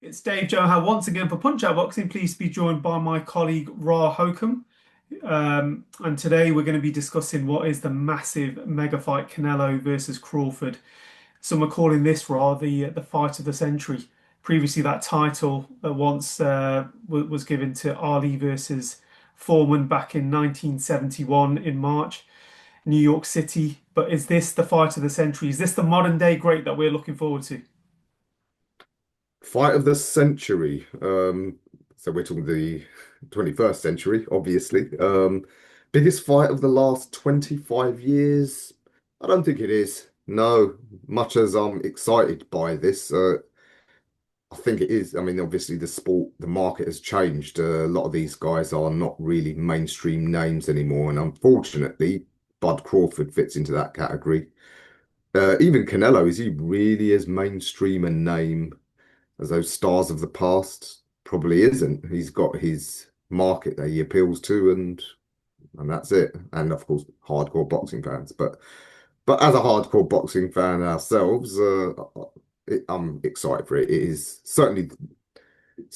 It's Dave Johan once again for Punch Out Boxing. Pleased to be joined by my colleague Ra Hokum. And today we're going to be discussing what is the massive mega fight Canelo versus Crawford. Some are calling this Ra the fight of the century. Previously, that title once was given to Ali versus Foreman back in 1971 in March, New York City. But is this the fight of the century? Is this the modern day great that we're looking forward to? Fight of the century. So we're talking the 21st century, obviously. Biggest fight of the last 25 years? I don't think it is. No, much as I'm excited by this, I think it is. I mean, obviously the market has changed. A lot of these guys are not really mainstream names anymore, and unfortunately, Bud Crawford fits into that category. Even Canelo, is he really as mainstream a name as those stars of the past? Probably isn't. He's got his market that he appeals to, and that's it. And of course, hardcore boxing fans. But as a hardcore boxing fan ourselves, I'm excited for it. It is certainly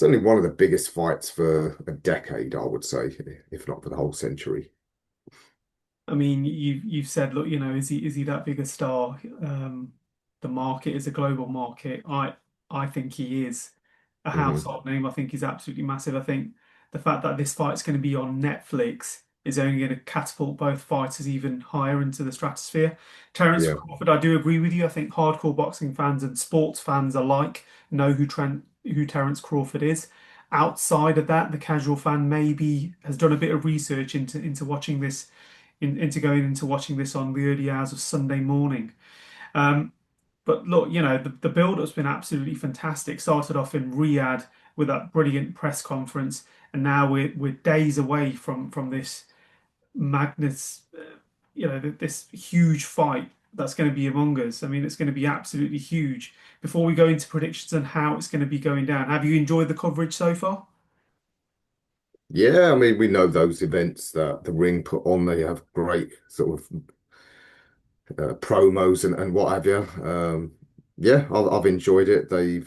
one of the biggest fights for a decade, I would say, if not for the whole century. I mean, you've said, look, is he that big a star? The market is a global market. I think he is a Hmm. household name. I think he's absolutely massive. I think the fact that this fight's going to be on Netflix is only going to catapult both fighters even higher into the stratosphere. Terence Yeah. Crawford, I do agree with you. I think hardcore boxing fans and sports fans alike know who Terence Crawford is. Outside of that, the casual fan maybe has done a bit of research into watching this into going into watching this on the early hours of Sunday morning. Um, but look, the build-up's been absolutely fantastic. Started off in Riyadh with that brilliant press conference, and now we're days away from this Magnus, this huge fight that's going to be among us. I mean, it's going to be absolutely huge. Before we go into predictions and how it's going to be going down, have you enjoyed the coverage so far? Yeah, I mean, we know those events that the ring put on, they have great sort of promos and what have you. Yeah, I've enjoyed it. They've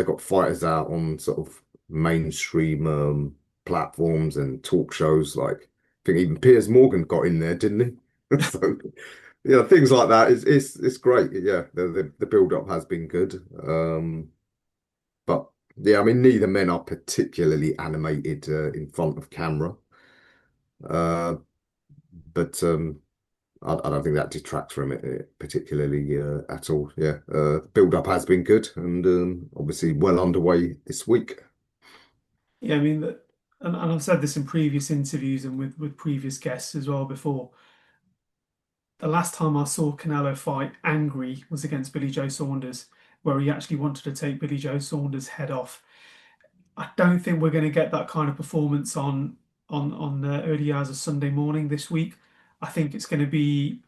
got fighters out on sort of mainstream platforms and talk shows. Like, I think even Piers Morgan got in there, didn't he? So, things like that it's great. Yeah, the build up has been good. But yeah, I mean, neither men are particularly animated in front of camera. Uh, but I don't think that detracts from it particularly at all. Yeah, build up has been good and obviously well underway this week. Yeah, I mean, and I've said this in previous interviews and with previous guests as well before. The last time I saw Canelo fight angry was against Billy Joe Saunders, where he actually wanted to take Billy Joe Saunders' head off. I don't think we're going to get that kind of performance on the early hours of Sunday morning this week. I think it's going to be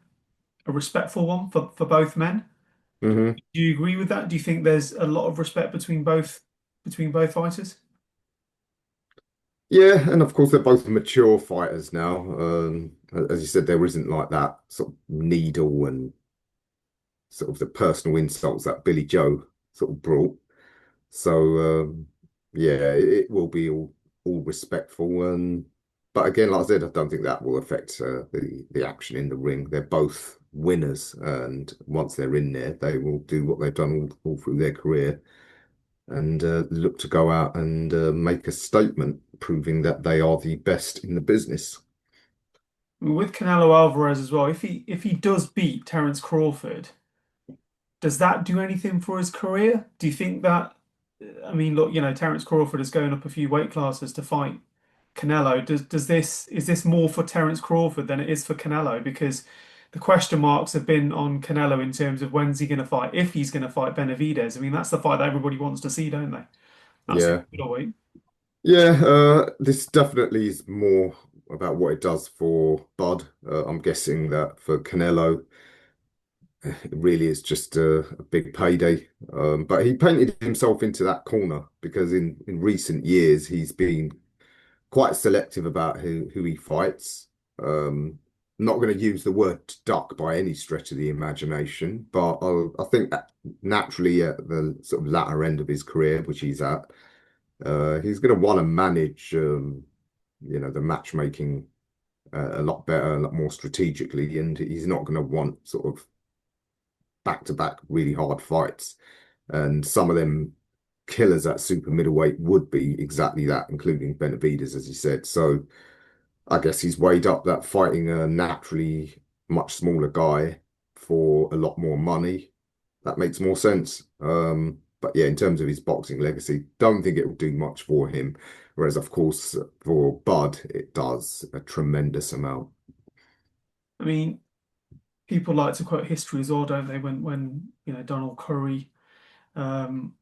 a respectful one for both men. Hmm. Do you agree with that? Do you think there's a lot of respect between both fighters? Yeah, and of course they're both mature fighters now. As you said, there isn't like that sort of needle and sort of the personal insults that Billy Joe sort of brought. So yeah, it will be all respectful. But again, like I said, I don't think that will affect the action in the ring. They're both winners, and once they're in there, they will do what they've done all through their career and look to go out and make a statement proving that they are the best in the business. With Canelo Alvarez as well, if he does beat Terence Crawford, does that do anything for his career? Do you think that, I mean, look, Terence Crawford is going up a few weight classes to fight Canelo. Is this more for Terence Crawford than it is for Canelo? Because the question marks have been on Canelo in terms of when's he going to fight, if he's going to fight Benavidez. I mean, that's the fight that everybody wants to see, don't they? That's it. Yeah, Middleweight. yeah. This definitely is more about what it does for Bud. I'm guessing that for Canelo, it really is just a big payday. But he painted himself into that corner because in recent years he's been quite selective about who he fights. Um, not going to use the word duck by any stretch of the imagination, but I think that naturally at the sort of latter end of his career, which he's at, he's going to want to manage, the matchmaking a lot better, a lot more strategically, and he's not going to want sort of back-to-back really hard fights. And some of them killers at super middleweight would be exactly that, including Benavidez, as you said. So I guess he's weighed up that fighting a naturally much smaller guy for a lot more money. That makes more sense. But yeah, in terms of his boxing legacy, don't think it will do much for him. Whereas, of course, for Bud, it does a tremendous amount. I mean, people like to quote history as well, don't they? When Donald Curry um,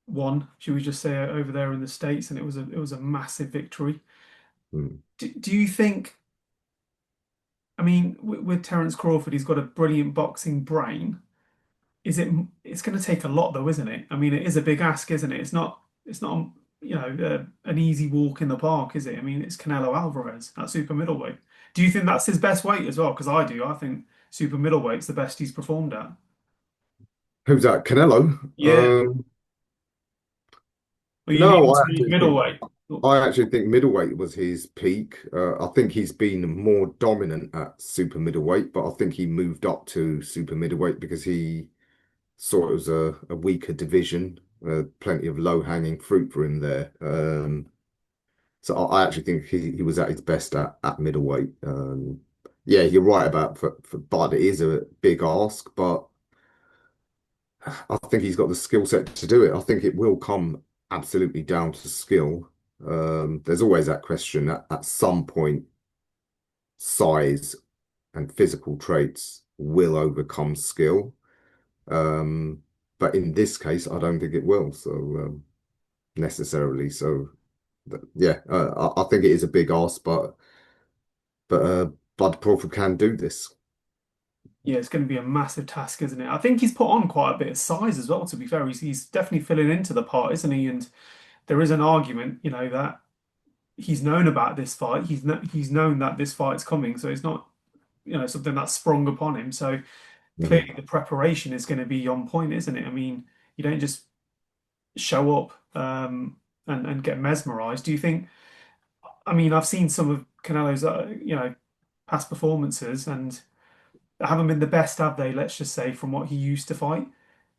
won, should we just say, over there in the States, and it was a massive victory. Mm. Do you think? I mean, with Terence Crawford, he's got a brilliant boxing brain. Is it? It's going to take a lot, though, isn't it? I mean, it is a big ask, isn't it? It's not an easy walk in the park, is it? I mean, it's Canelo Alvarez at super middleweight. Do you think that's his best weight as well? Because I do. I think super middleweight's the best he's performed at. Who's that? Canelo? Yeah. Or you No, lean I towards actually think middleweight? I actually think middleweight was his peak. I think he's been more dominant at super middleweight, but I think he moved up to super middleweight because he saw it was a weaker division, plenty of low-hanging fruit for him there. So I actually think he was at his best at middleweight. Yeah, you're right about for Bud, it is a big ask, but I think he's got the skill set to do it. I think it will come absolutely down to skill. There's always that question at some point, size and physical traits will overcome skill. Um, but in this case, I don't think it will. So necessarily. So yeah, I think it is a big ask, but Bud Crawford can do this. Yeah, it's going to be a massive task, isn't it? I think he's put on quite a bit of size as well, to be fair. He's definitely filling into the part, isn't he? And there is an argument, that he's known about this fight. He's known that this fight's coming, so it's not, something that's sprung upon him. So Mhm. clearly the preparation is going to be on point, isn't it? I mean, you don't just show up and get mesmerized. Do you think? I mean, I've seen some of Canelo's, past performances, and they haven't been the best, have they? Let's just say from what he used to fight.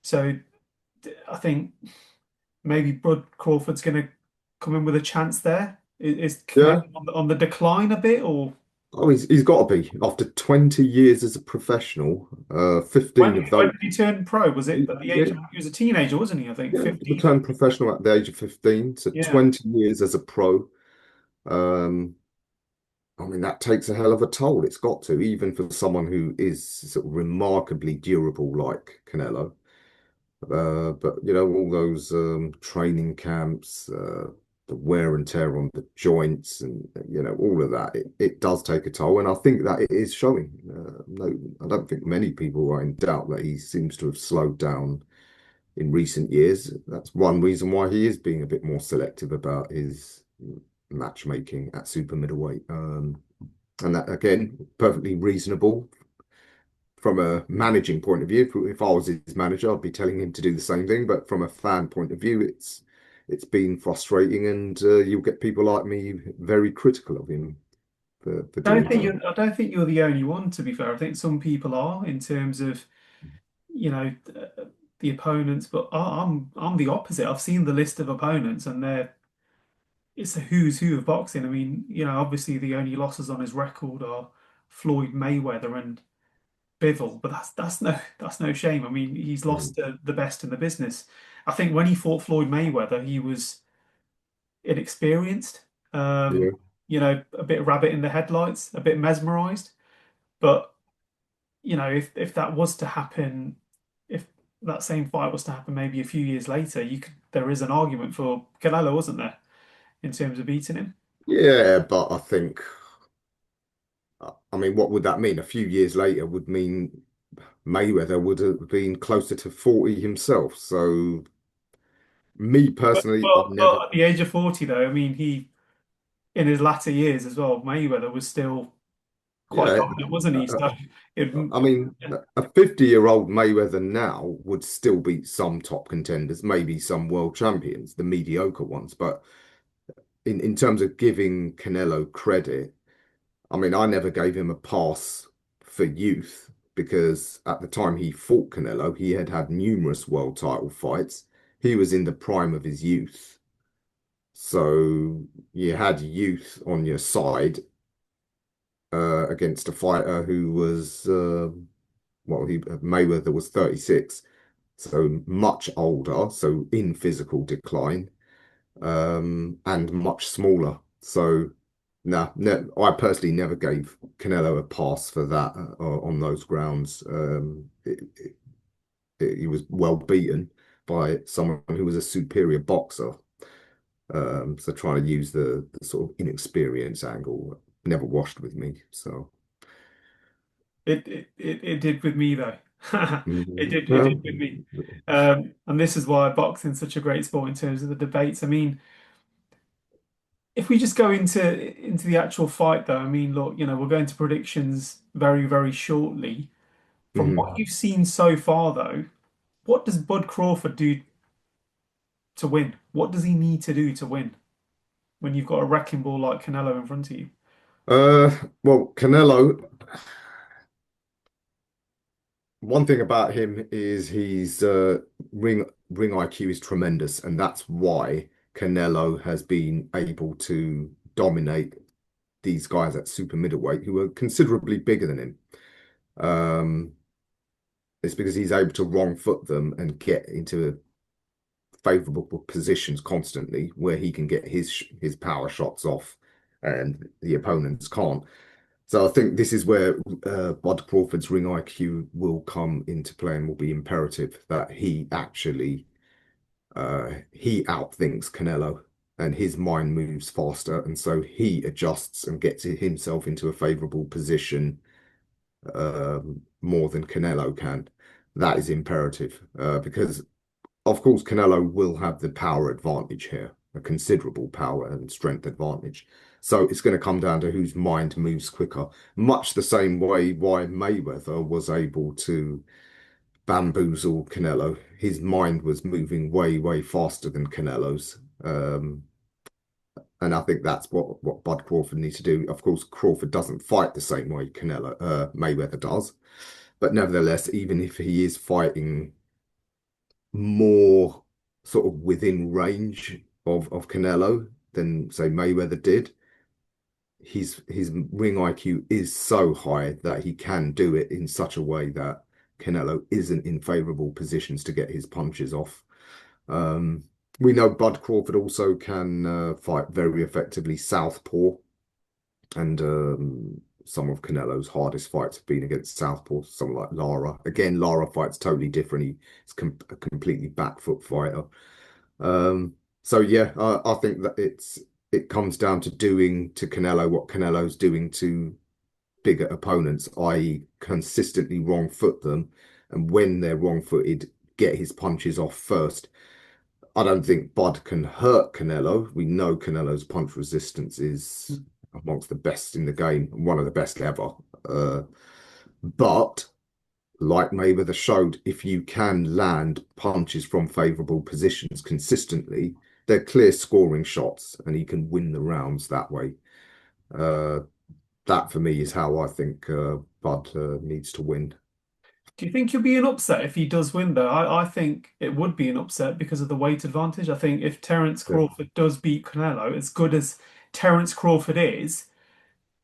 So I think maybe Bud Crawford's going to come in with a chance there. Is Canelo Yeah. on the decline a bit, or Oh, he's got to be after 20 years as a professional. 15 when of when those. did he turn pro? Was it at the Yeah, age of, he was a teenager, wasn't he? I think yeah, 15. returned professional at the age of 15. So Yeah. 20 years as a pro. Um, I mean, that takes a hell of a toll. It's got to, even for someone who is sort of remarkably durable like Canelo. But all those training camps, the wear and tear on the joints, and all of that, it does take a toll, and I think that it is showing. No, I don't think many people are in doubt that he seems to have slowed down in recent years. That's one reason why he is being a bit more selective about his matchmaking at super middleweight. And that again, perfectly reasonable from a managing point of view. If I was his manager, I'd be telling him to do the same thing. But from a fan point of view, it's been frustrating, and you'll get people like me very critical of him for doing so. I don't think you're the only one, to be fair. I think some people are in terms of, the opponents, but I'm the opposite. I've seen the list of opponents, and it's a who's who of boxing. I mean, obviously the only losses on his record are Floyd Mayweather and Bivol, but that's no shame. I mean, he's Mm. lost to the best in the business. I think when he fought Floyd Mayweather, he was inexperienced, Yeah, a bit rabbit in the headlights, a bit mesmerized. But if that was to happen, if that same fight was to happen maybe a few years later, there is an argument for Canelo, wasn't there, in terms of beating him? yeah, but I think, I mean, what would that mean? A few years later would mean Mayweather would have been closer to 40 himself. So, me But, personally, I've but, never. but at the age of 40, though, I mean, he in his latter years as well, Mayweather was still. quite Yeah, dominant, wasn't he? So it, I mean, a 50-year-old Mayweather now would still beat some top contenders, maybe some world champions, the mediocre ones. But in terms of giving Canelo credit, I mean, I never gave him a pass for youth because at the time he fought Canelo, he had had numerous world title fights. He was in the prime of his youth. So you had youth on your side against a fighter who was, well, Mayweather was 36, so much older, so in physical decline, and much smaller. So, nah, ne I personally never gave Canelo a pass for that on those grounds. He was well beaten by someone who was a superior boxer. So trying to use the sort of inexperience angle never washed with me. So, it did with me though. It well, did with me. And this is why boxing's such a great sport in terms of the debates. I mean, if we just go into the actual fight though, I mean, look, we're going to predictions very, very shortly. From what mhm. you've seen so far though, what does Bud Crawford do to win? What does he need to do to win when you've got a wrecking ball like Canelo in front of you? Uh, well, Canelo, one thing about him is he's ring IQ is tremendous, and that's why Canelo has been able to dominate these guys at super middleweight who are considerably bigger than him. Um, it's because he's able to wrong foot them and get into favorable positions constantly where he can get his power shots off and the opponents can't. So I think this is where Bud Crawford's ring IQ will come into play and will be imperative that he actually he outthinks Canelo and his mind moves faster, and so he adjusts and gets himself into a favorable position more than Canelo can. That is imperative because, of course, Canelo will have the power advantage here, a considerable power and strength advantage. So it's going to come down to whose mind moves quicker, much the same way why Mayweather was able to bamboozle Canelo. His mind was moving way, way faster than Canelo's. And I think that's what Bud Crawford needs to do. Of course, Crawford doesn't fight the same way Mayweather does. But nevertheless, even if he is fighting more sort of within range of Canelo than say Mayweather did, his ring IQ is so high that he can do it in such a way that Canelo isn't in favorable positions to get his punches off. Um, we know Bud Crawford also can fight very effectively southpaw, and some of Canelo's hardest fights have been against southpaw, someone like Lara. Again, Lara fights totally different. He's a completely back foot fighter. Um, so yeah, I think that it comes down to doing to Canelo what Canelo's doing to bigger opponents, i.e., consistently wrong foot them, and when they're wrong footed, get his punches off first. I don't think Bud can hurt Canelo. We know Canelo's punch resistance is amongst the best in the game, one of the best ever. Uh, but like Mayweather showed, if you can land punches from favorable positions consistently, they're clear scoring shots, and he can win the rounds that way. Uh, that for me is how I think Bud needs to win. Do you think he'll be an upset if he does win, though? I think it would be an upset because of the weight advantage. I think if Terence Yeah, Crawford does beat Canelo, as good as Terence Crawford is,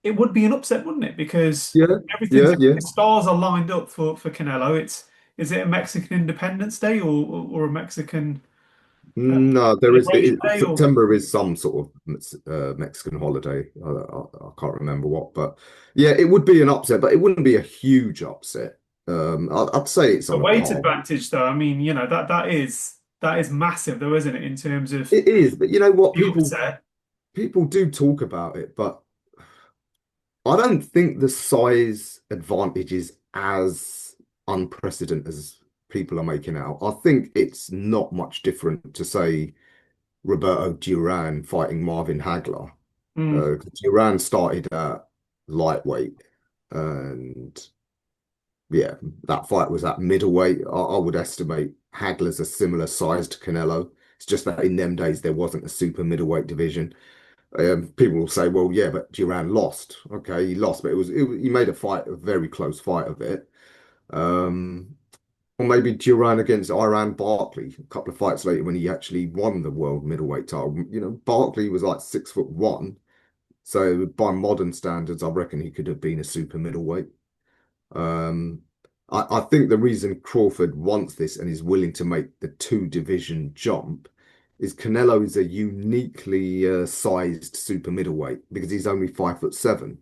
it would be an upset, wouldn't it? Because yeah, everything's yeah, yeah. the stars are lined up for Canelo. Is it a Mexican Independence Day or a Mexican No, there is Celebration Day or September is some sort of Mexican holiday. I can't remember what, but yeah, it would be an upset, but it wouldn't be a huge upset. I'd say it's the on a weight par. advantage, though? I mean, that is massive, though, isn't it? In terms of It is, but you know what? the upset. People do talk about it, but I don't think the size advantage is as unprecedented as people are making out. I think it's not much different to say Roberto Duran fighting Marvin Hagler. Mm. Duran started at lightweight, And yeah, that fight was at middleweight. I would estimate Hagler's a similar size to Canelo. It's just that in them days there wasn't a super middleweight division. People will say, "Well, yeah, but Duran lost." Okay, he lost, but he made a fight, a very close fight of it. Um, or maybe Duran against Iran Barkley a couple of fights later when he actually won the world middleweight title. Barkley was like 6'1", so by modern standards, I reckon he could have been a super middleweight. Um, I think the reason Crawford wants this and is willing to make the two division jump is Canelo is a uniquely sized super middleweight because he's only 5'7".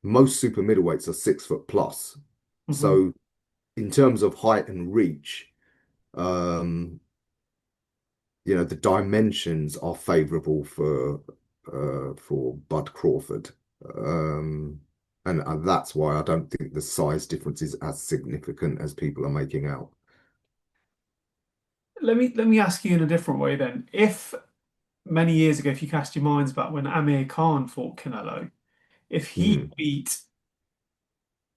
Most super middleweights are 6 foot plus. Hmm. So in terms of height and reach, um, the dimensions are favorable for Bud Crawford. Um, and that's why I don't think the size difference is as significant as people are making out. Let me ask you in a different way then. If many years ago, if you cast your minds back when Amir Khan fought Canelo, if he Mm. beat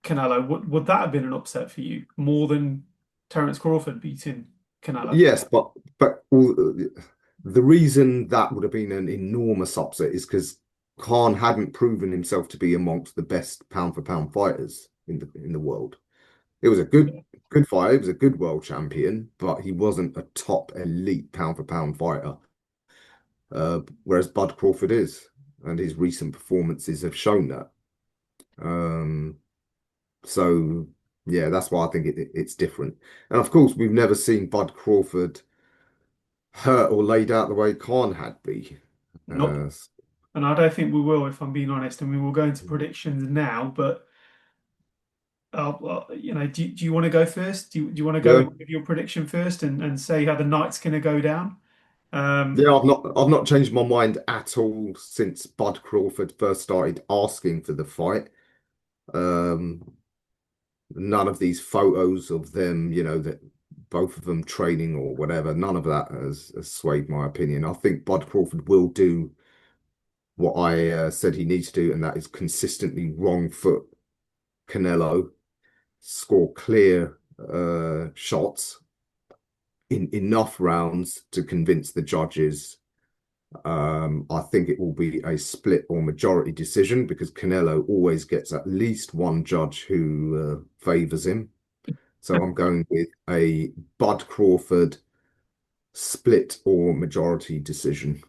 Canelo, would that have been an upset for you more than Terence Crawford beating Canelo? Yes, but the reason that would have been an enormous upset is because Khan hadn't proven himself to be amongst the best pound for pound fighters in the world. It was a good fight. He was a good world champion, but he wasn't a top elite pound for pound fighter. Whereas Bud Crawford is, and his recent performances have shown that. Um, so yeah, that's why I think it's different. And of course, we've never seen Bud Crawford hurt or laid out the way Khan had be. Nope. Uh, And I don't think we will, if I'm being honest. I mean, we'll go into predictions now, but do you want to go first? Do you want to go yeah, with your prediction first and say how the night's going to go down? Um, yeah. I've not changed my mind at all since Bud Crawford first started asking for the fight. Um, None of these photos of them, that both of them training or whatever, none of that has swayed my opinion. I think Bud Crawford will do what I said he needs to do, and that is consistently wrong foot Canelo, score clear shots in enough rounds to convince the judges. I think it will be a split or majority decision because Canelo always gets at least one judge who favors him. So I'm going with a Bud Crawford split or majority decision.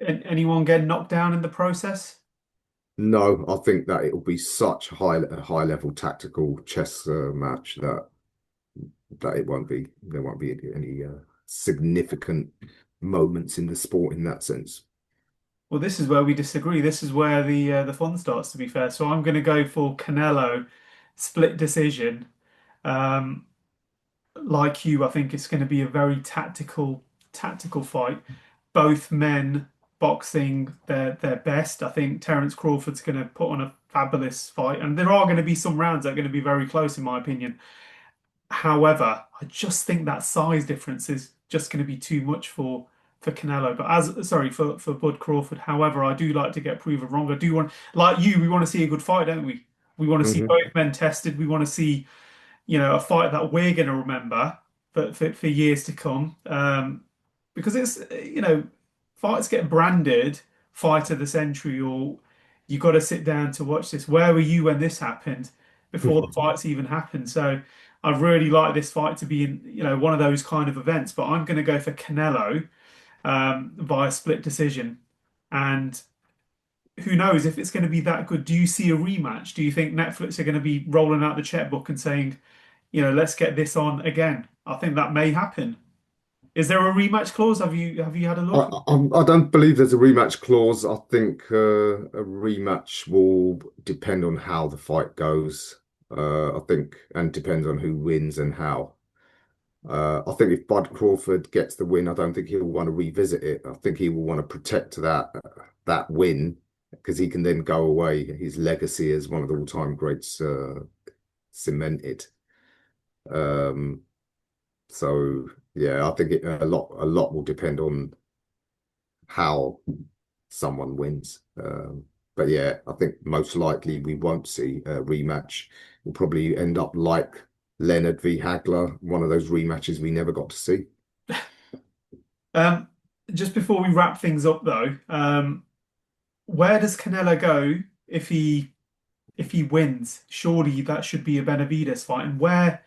anyone get knocked down in the process? No, I think that it will be such a high level tactical chess match that there won't be any significant moments in the sport in that sense. Well, this is where we disagree. This is where the fun starts, to be fair. So I'm going to go for Canelo split decision. Um, like you, I think it's going to be a very tactical fight. Both men boxing their best. I think Terence Crawford's going to put on a fabulous fight, and there are going to be some rounds that are going to be very close, in my opinion. However, I just think that size difference is just going to be too much for Canelo. But as sorry for Bud Crawford. However, I do like to get proven wrong. I do want, like you, we want to see a good fight, don't we? We want to see Hmm. both men tested. We want to see a fight that we're going to remember for years to come. Because it's, fights get branded fight of the century, or you got to sit down to watch this. Where were you when this happened before the fights even happened? So I'd really like this fight to be in, one of those kind of events. But I'm going to go for Canelo via split decision. And who knows if it's going to be that good? Do you see a rematch? Do you think Netflix are going to be rolling out the checkbook and saying, let's get this on again? I think that may happen. Is there a rematch clause? Have you had a look? I don't believe there's a rematch clause. I think a rematch will depend on how the fight goes. I think, and depends on who wins and how. I think if Bud Crawford gets the win, I don't think he'll want to revisit it. I think he will want to protect that win because he can then go away. His legacy as one of the all-time greats cemented. Um, so yeah, I think a lot will depend on how someone wins. But yeah, I think most likely we won't see a rematch. We'll probably end up like Leonard v Hagler, one of those rematches we never got to see. Um, just before we wrap things up though, where does Canelo go if he wins? Surely that should be a Benavidez fight. And where,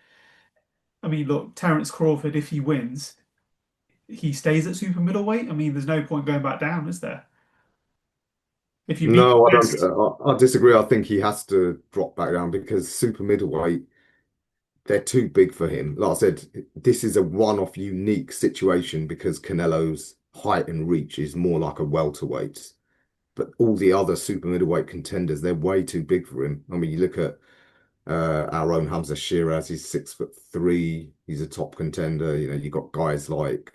I mean, look, Terence Crawford, if he wins, he stays at super middleweight. I mean, there's no point going back down, is there? If you beat No, I the don't. best, I disagree. I think he has to drop back down because super middleweight, they're too big for him. Like I said, this is a one-off unique situation because Canelo's height and reach is more like a welterweight. But all the other super middleweight contenders, they're way too big for him. I mean, you look at our own Hamza Shiraz, he's 6'3", he's a top contender. You know, you got guys like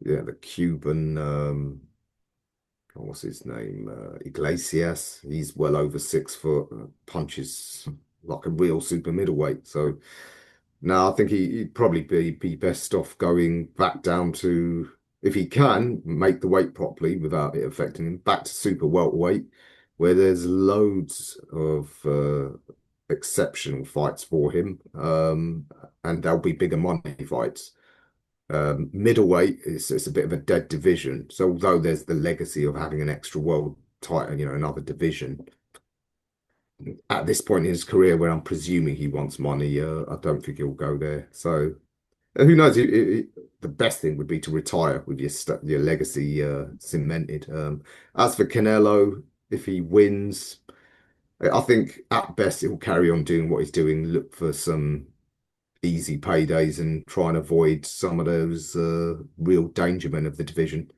yeah, the Cuban what's his name? Iglesias. He's well over 6 foot, punches like a real super middleweight. So no, I think he'd probably be best off going back down to, if he can make the weight properly without it affecting him, back to super welterweight, where there's loads of exceptional fights for him, and there'll be bigger money fights. Middleweight is it's a bit of a dead division. So although there's the legacy of having an extra world title, you know, another division, at this point in his career, where I'm presuming he wants money, I don't think he'll go there. So who knows? The best thing would be to retire with your legacy cemented. As for Canelo, if he wins, I think at best he'll carry on doing what he's doing. Look for some easy paydays and try and avoid some of those real danger men of the division.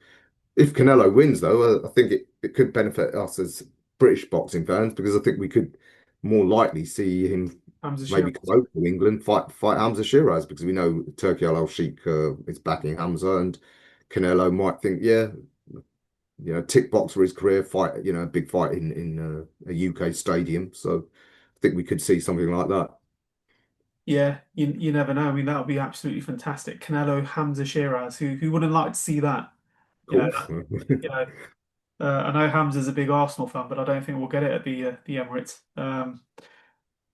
If Canelo wins, though, I think it could benefit us as British boxing fans because I think we could more likely see him Hamza maybe Sheeran. come over to England, fight Hamza Shiraz because we know Turki Al Sheikh is backing Hamza, and Canelo might think, yeah, you know, tick box for his career, fight, you know, a big fight in a UK stadium. So I think we could see something like that. Yeah, you never know. I mean, that would be absolutely fantastic. Canelo, Hamza Shiraz, who wouldn't like to see that? You know, Cool. you know. I know Hamza's a big Arsenal fan, but I don't think we'll get it at the Emirates.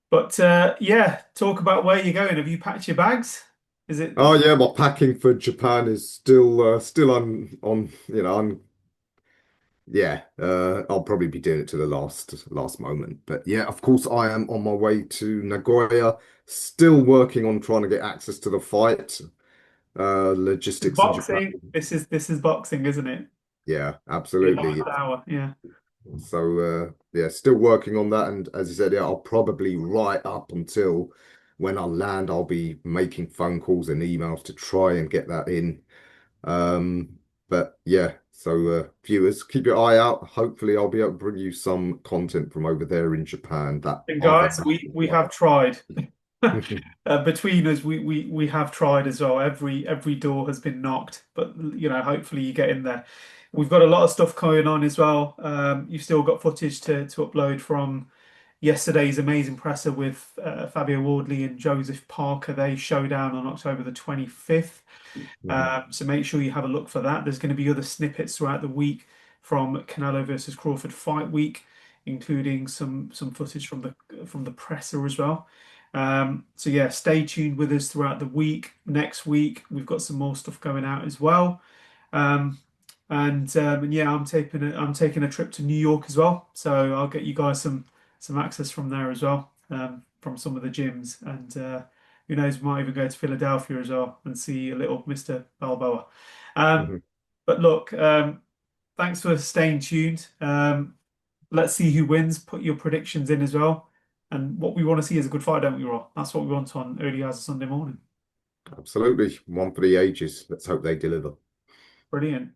But yeah, talk about where you're going. Have you packed your bags? Is it Oh yeah, my packing for Japan is still on you know on yeah, I'll probably be doing it to the last moment. But yeah, of course, I am on my way to Nagoya, still working on trying to get access to the fight, logistics in Japan. boxing? This is boxing, isn't it? Yeah, Your absolutely. last hour. Yeah. So yeah, still working on that. And as you said, yeah, I'll probably right up until when I land, I'll be making phone calls and emails to try and get that in. But yeah, so viewers, keep your eye out. Hopefully, I'll be able to bring you some content from over there in Japan. That And other guys, we half. have tried. Between us, we have tried as well. Every door has been knocked, but you know, hopefully you get in there. We've got a lot of stuff going on as well. You've still got footage to upload from yesterday's amazing presser with Fabio Wardley and Joseph Parker. They showdown on October the 25th. Mhm, So make sure you have a look for that. There's going to be other snippets throughout the week from Canelo versus Crawford Fight Week, including some footage from the presser as well. So yeah, stay tuned with us throughout the week. Next week we've got some more stuff going out as well. Um, and yeah, I'm taking a trip to New York as well. So I'll get you guys some access from there as well, from some of the gyms. And who knows, we might even go to Philadelphia as well and see a little Mr. Balboa. Um, mhm. but look, thanks for staying tuned. Let's see who wins. Put your predictions in as well. And what we want to see is a good fight, don't we, Rob? That's what we want on early hours of Sunday morning. Absolutely. One for the ages. Let's hope they deliver. Brilliant.